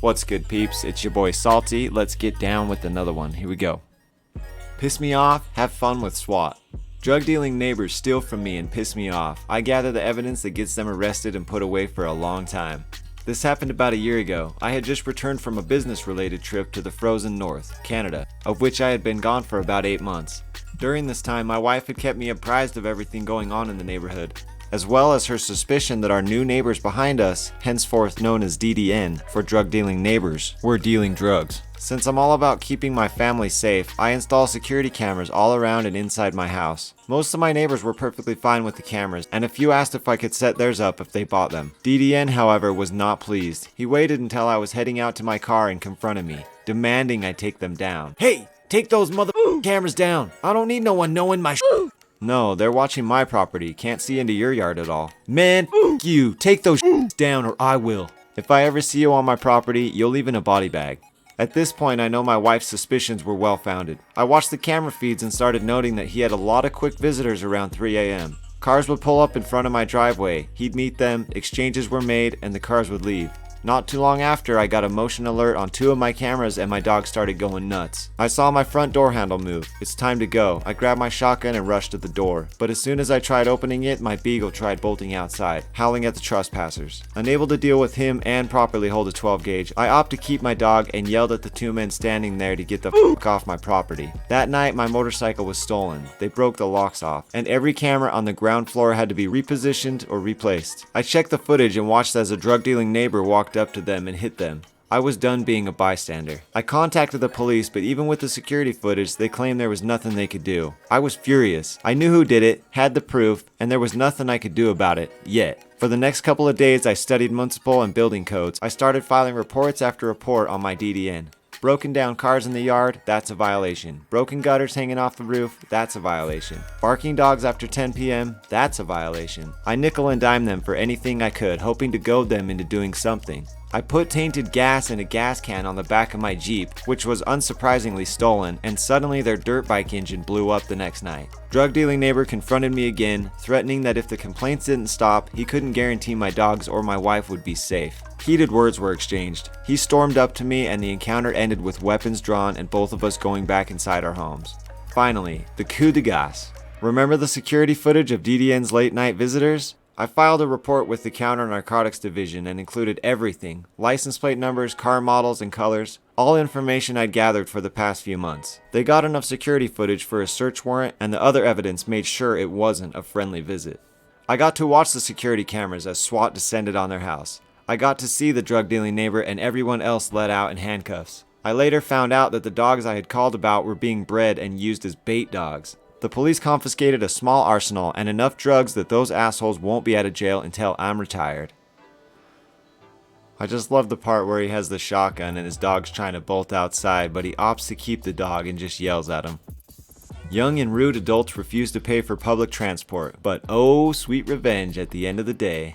What's good, peeps? It's your boy Salty. Let's get down with another one. Here we go. Piss me off, have fun with SWAT. Drug dealing neighbors steal from me and piss me off. I gather the evidence that gets them arrested and put away for a long time. This happened about a year ago. I had just returned from a business-related trip to the frozen north, Canada, of which I had been gone for about 8 months. During this time, my wife had kept me apprised of everything going on in the neighborhood, as well as her suspicion that our new neighbors behind us, henceforth known as DDN for drug dealing neighbors, were dealing drugs. Since I'm all about keeping my family safe, I install security cameras all around and inside my house. Most of my neighbors were perfectly fine with the cameras, and a few asked if I could set theirs up if they bought them. DDN, however, was not pleased. He waited until I was heading out to my car and confronted me, demanding I take them down. Hey, take those cameras down. I don't need no one knowing my No, they're watching my property. Can't see into your yard at all. Man, you. Take those down or I will. If I ever see you on my property, you'll leave in a body bag. At this point, I know my wife's suspicions were well-founded. I watched the camera feeds and started noting that he had a lot of quick visitors around 3 a.m. Cars would pull up in front of my driveway. He'd meet them, exchanges were made, and the cars would leave. Not too long after, I got a motion alert on 2 of my cameras and my dog started going nuts. I saw my front door handle move. It's time to go. I grabbed my shotgun and rushed to the door. But as soon as I tried opening it, my beagle tried bolting outside, howling at the trespassers. Unable to deal with him and properly hold a 12 gauge, I opted to keep my dog and yelled at the 2 men standing there to get the f*** off my property. That night, my motorcycle was stolen. They broke the locks off, and every camera on the ground floor had to be repositioned or replaced. I checked the footage and watched as a drug-dealing neighbor walked up to them and hit them. I was done being a bystander. I contacted the police, but even with the security footage, they claimed there was nothing they could do. I was furious. I knew who did it, had the proof, and there was nothing I could do about it, yet. For the next couple of days, I studied municipal and building codes. I started filing reports after report on my DDN. Broken down cars in the yard, that's a violation. Broken gutters hanging off the roof, that's a violation. Barking dogs after 10 p.m., that's a violation. I nickel and dime them for anything I could, hoping to goad them into doing something. I put tainted gas in a gas can on the back of my Jeep, which was unsurprisingly stolen, and suddenly their dirt bike engine blew up the next night. Drug dealing neighbor confronted me again, threatening that if the complaints didn't stop, he couldn't guarantee my dogs or my wife would be safe. Heated words were exchanged. He stormed up to me and the encounter ended with weapons drawn and both of us going back inside our homes. Finally, the coup de grace. Remember the security footage of DDN's late night visitors? I filed a report with the Counter Narcotics Division and included everything, license plate numbers, car models, and colors, all information I'd gathered for the past few months. They got enough security footage for a search warrant and the other evidence made sure it wasn't a friendly visit. I got to watch the security cameras as SWAT descended on their house. I got to see the drug dealing neighbor and everyone else let out in handcuffs. I later found out that the dogs I had called about were being bred and used as bait dogs. The police confiscated a small arsenal and enough drugs that those assholes won't be out of jail until I'm retired. I just love the part where he has the shotgun and his dog's trying to bolt outside, but he opts to keep the dog and just yells at him. Young and rude adults refuse to pay for public transport, but oh, sweet revenge at the end of the day.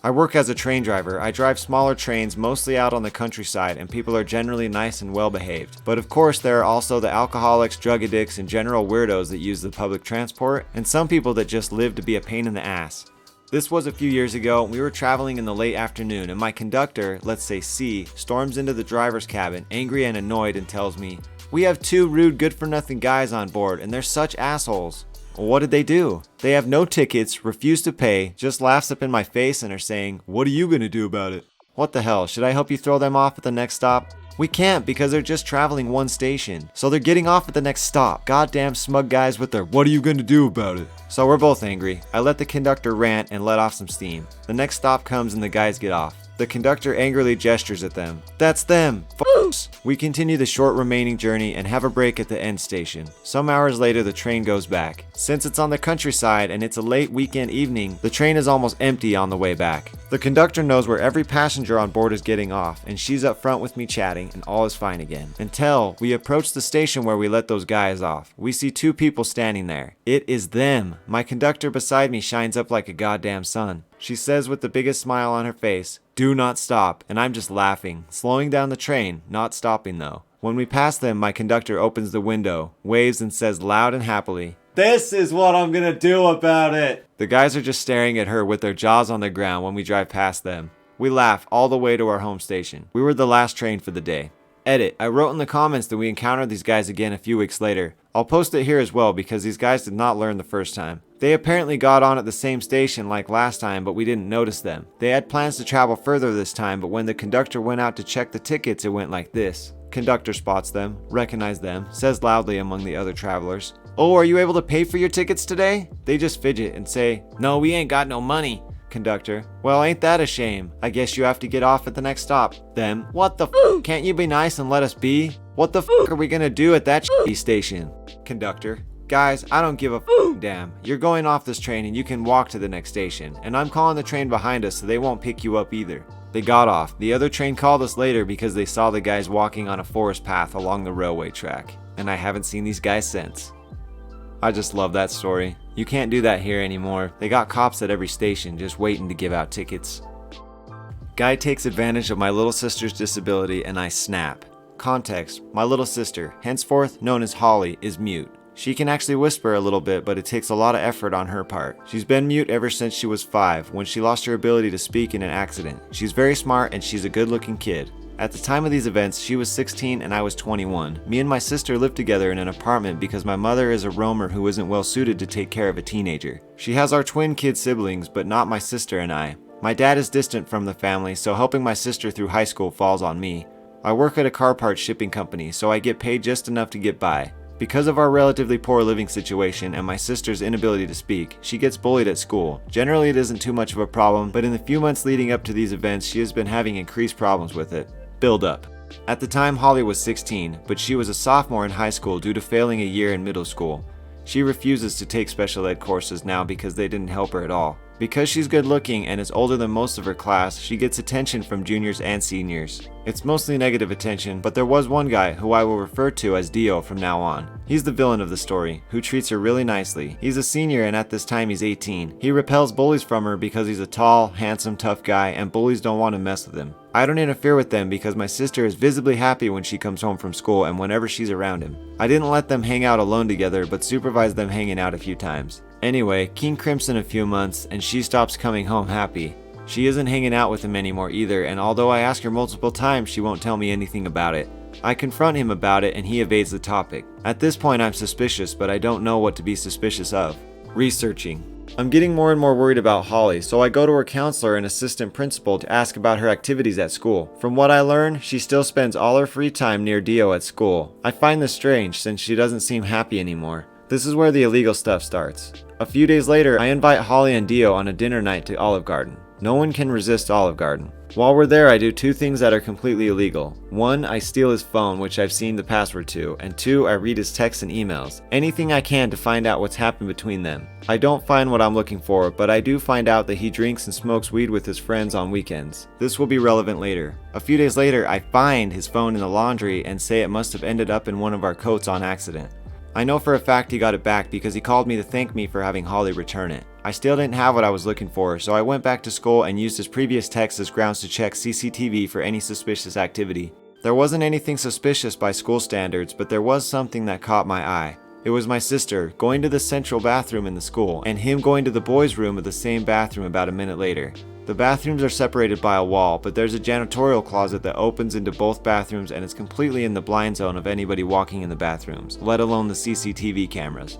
I work as a train driver. I drive smaller trains mostly out on the countryside and people are generally nice and well behaved. But of course there are also the alcoholics, drug addicts, and general weirdos that use the public transport, and some people that just live to be a pain in the ass. This was a few years ago. We were traveling in the late afternoon and my conductor, let's say C, storms into the driver's cabin, angry and annoyed, and tells me, "We have 2 rude good-for-nothing guys on board and they're such assholes." Well, what did they do? They have no tickets, refuse to pay, just laughs up in my face and are saying, "What are you gonna do about it?" What the hell, should I help you throw them off at the next stop? We can't because they're just traveling 1 station. So they're getting off at the next stop. Goddamn smug guys with their "what are you gonna do about it?" So we're both angry. I let the conductor rant and let off some steam. The next stop comes and the guys get off. The conductor angrily gestures at them. "That's them, f***s." We continue the short remaining journey and have a break at the end station. Some hours later the train goes back. Since it's on the countryside and it's a late weekend evening, the train is almost empty on the way back. The conductor knows where every passenger on board is getting off, and she's up front with me chatting, and all is fine again. Until we approach the station where we let those guys off. We see 2 people standing there. It is them. My conductor beside me shines up like a goddamn sun. She says with the biggest smile on her face, "Do not stop," and I'm just laughing, slowing down the train, not stopping though. When we pass them, my conductor opens the window, waves and says loud and happily, "This is what I'm gonna do about it." The guys are just staring at her with their jaws on the ground when we drive past them. We laugh all the way to our home station. We were the last train for the day. Edit. I wrote in the comments that we encountered these guys again a few weeks later. I'll post it here as well because these guys did not learn the first time. They apparently got on at the same station like last time, but we didn't notice them. They had plans to travel further this time, but when the conductor went out to check the tickets, it went like this. Conductor spots them, recognizes them, says loudly among the other travelers, "Oh, are you able to pay for your tickets today?" They just fidget and say, "No, we ain't got no money." Conductor, "Well, ain't that a shame? I guess you have to get off at the next stop." Them, "What the f? Can't you be nice and let us be? What the f are we gonna do at that shitty station?" Conductor, "Guys, I don't give a damn. You're going off this train and you can walk to the next station, and I'm calling the train behind us so they won't pick you up either." They got off. The other train called us later because they saw the guys walking on a forest path along the railway track, and I haven't seen these guys since. I just love that story. You can't do that here anymore. They got cops at every station just waiting to give out tickets. Guy takes advantage of my little sister's disability and I snap. Context: my little sister, henceforth known as Holly, is mute. She can actually whisper a little bit, but it takes a lot of effort on her part. She's been mute ever since she was 5, when she lost her ability to speak in an accident. She's very smart and she's a good-looking kid. At the time of these events, she was 16 and I was 21. Me and my sister lived together in an apartment because my mother is a roamer who isn't well suited to take care of a teenager. She has our twin kid siblings, but not my sister and I. My dad is distant from the family, so helping my sister through high school falls on me. I work at a car parts shipping company, so I get paid just enough to get by. Because of our relatively poor living situation and my sister's inability to speak, she gets bullied at school. Generally, it isn't too much of a problem, but in the few months leading up to these events, she has been having increased problems with it. Build up. At the time, Holly was 16, but she was a sophomore in high school due to failing a year in middle school. She refuses to take special ed courses now because they didn't help her at all. Because she's good looking and is older than most of her class, she gets attention from juniors and seniors. It's mostly negative attention, but there was one guy who I will refer to as Dio from now on. He's the villain of the story, who treats her really nicely. He's a senior and at this time he's 18. He repels bullies from her because he's a tall, handsome, tough guy and bullies don't want to mess with him. I don't interfere with them because my sister is visibly happy when she comes home from school and whenever she's around him. I didn't let them hang out alone together, but supervised them hanging out a few times. Anyway, King crimson a few months and she stops coming home happy. She isn't hanging out with him anymore either, and although I ask her multiple times, she won't tell me anything about it. I confront him about it and he evades the topic. At this point I'm suspicious, but I don't know what to be suspicious of. Researching. I'm getting more and more worried about Holly, so I go to her counselor and assistant principal to ask about her activities at school. From what I learn, she still spends all her free time near Dio at school. I find this strange since she doesn't seem happy anymore. This is where the illegal stuff starts. A few days later, I invite Holly and Dio on a dinner night to Olive Garden. No one can resist Olive Garden. While we're there, I do two things that are completely illegal. One, I steal his phone, which I've seen the password to, and two, I read his texts and emails. Anything I can to find out what's happened between them. I don't find what I'm looking for, but I do find out that he drinks and smokes weed with his friends on weekends. This will be relevant later. A few days later, I find his phone in the laundry and say it must have ended up in one of our coats on accident. I know for a fact he got it back because he called me to thank me for having Holly return it. I still didn't have what I was looking for, so I went back to school and used his previous text as grounds to check CCTV for any suspicious activity. There wasn't anything suspicious by school standards, but there was something that caught my eye. It was my sister going to the central bathroom in the school, and him going to the boys' room of the same bathroom about a minute later. The bathrooms are separated by a wall, but there's a janitorial closet that opens into both bathrooms and is completely in the blind zone of anybody walking in the bathrooms, let alone the CCTV cameras.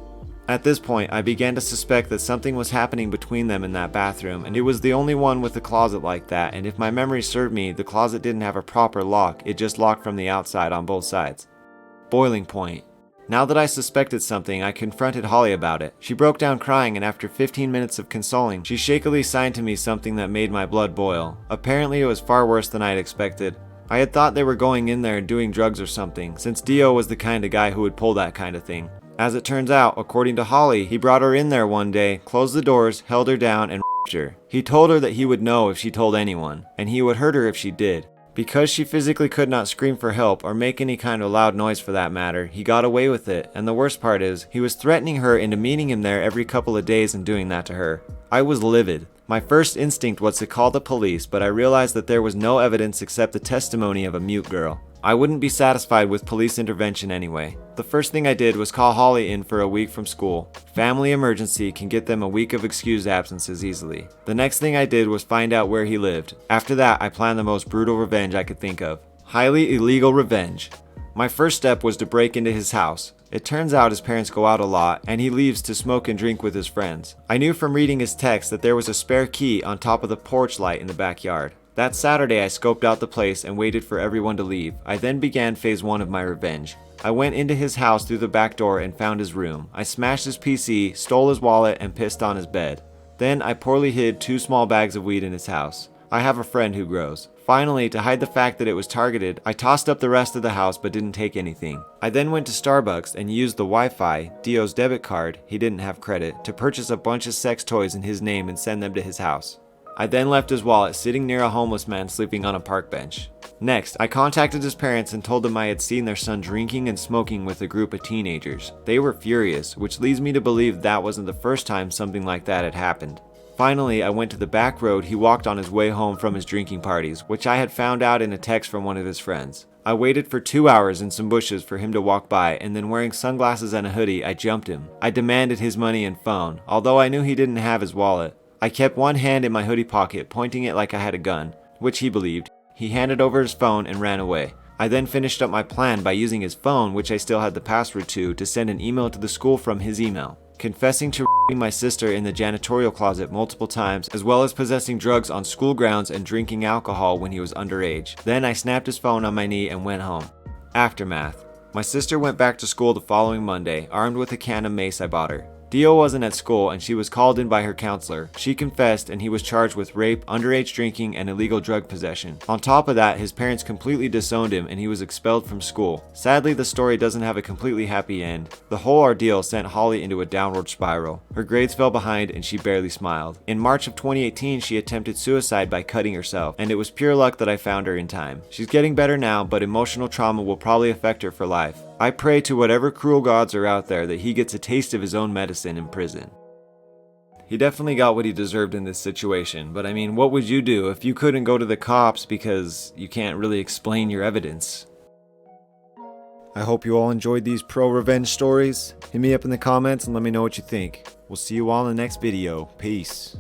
At this point, I began to suspect that something was happening between them in that bathroom, and it was the only one with a closet like that, and if my memory served me, the closet didn't have a proper lock, it just locked from the outside on both sides. Boiling point. Now that I suspected something, I confronted Holly about it. She broke down crying, and after 15 minutes of consoling, she shakily signed to me something that made my blood boil. Apparently it was far worse than I had expected. I had thought they were going in there and doing drugs or something, since Dio was the kind of guy who would pull that kind of thing. As it turns out, according to Holly, he brought her in there one day, closed the doors, held her down, and her. He told her that he would know if she told anyone, and he would hurt her if she did. Because she physically could not scream for help or make any kind of loud noise for that matter, he got away with it, and the worst part is, he was threatening her into meeting him there every couple of days and doing that to her. I was livid. My first instinct was to call the police, but I realized that there was no evidence except the testimony of a mute girl. I wouldn't be satisfied with police intervention anyway. The first thing I did was call Holly in for a week from school. Family emergency can get them a week of excused absences easily. The next thing I did was find out where he lived. After that, I planned the most brutal revenge I could think of. Highly illegal revenge. My first step was to break into his house. It turns out his parents go out a lot, and he leaves to smoke and drink with his friends. I knew from reading his text that there was a spare key on top of the porch light in the backyard. That Saturday, I scoped out the place and waited for everyone to leave. I then began phase 1 of my revenge. I went into his house through the back door and found his room. I smashed his PC, stole his wallet, and pissed on his bed. Then I poorly hid 2 small bags of weed in his house. I have a friend who grows. Finally, to hide the fact that it was targeted, I tossed up the rest of the house but didn't take anything. I then went to Starbucks and used the Wi-Fi, Dio's debit card, he didn't have credit, to purchase a bunch of sex toys in his name and send them to his house. I then left his wallet sitting near a homeless man sleeping on a park bench. Next, I contacted his parents and told them I had seen their son drinking and smoking with a group of teenagers. They were furious, which leads me to believe that wasn't the first time something like that had happened. Finally, I went to the back road he walked on his way home from his drinking parties, which I had found out in a text from one of his friends. I waited for 2 hours in some bushes for him to walk by, and then wearing sunglasses and a hoodie, I jumped him. I demanded his money and phone, although I knew he didn't have his wallet. I kept one hand in my hoodie pocket, pointing it like I had a gun, which he believed. He handed over his phone and ran away. I then finished up my plan by using his phone, which I still had the password to send an email to the school from his email, confessing to my sister in the janitorial closet multiple times, as well as possessing drugs on school grounds and drinking alcohol when he was underage. Then I snapped his phone on my knee and went home. Aftermath. My sister went back to school the following Monday, armed with a can of mace I bought her. Dio wasn't at school and she was called in by her counselor. She confessed and he was charged with rape, underage drinking, and illegal drug possession. On top of that, his parents completely disowned him and he was expelled from school. Sadly, the story doesn't have a completely happy end. The whole ordeal sent Holly into a downward spiral. Her grades fell behind and she barely smiled. In March of 2018, she attempted suicide by cutting herself, and it was pure luck that I found her in time. She's getting better now, but emotional trauma will probably affect her for life. I pray to whatever cruel gods are out there that he gets a taste of his own medicine in prison. He definitely got what he deserved in this situation, but I mean, what would you do if you couldn't go to the cops because you can't really explain your evidence? I hope you all enjoyed these pro-revenge stories. Hit me up in the comments and let me know what you think. We'll see you all in the next video. Peace.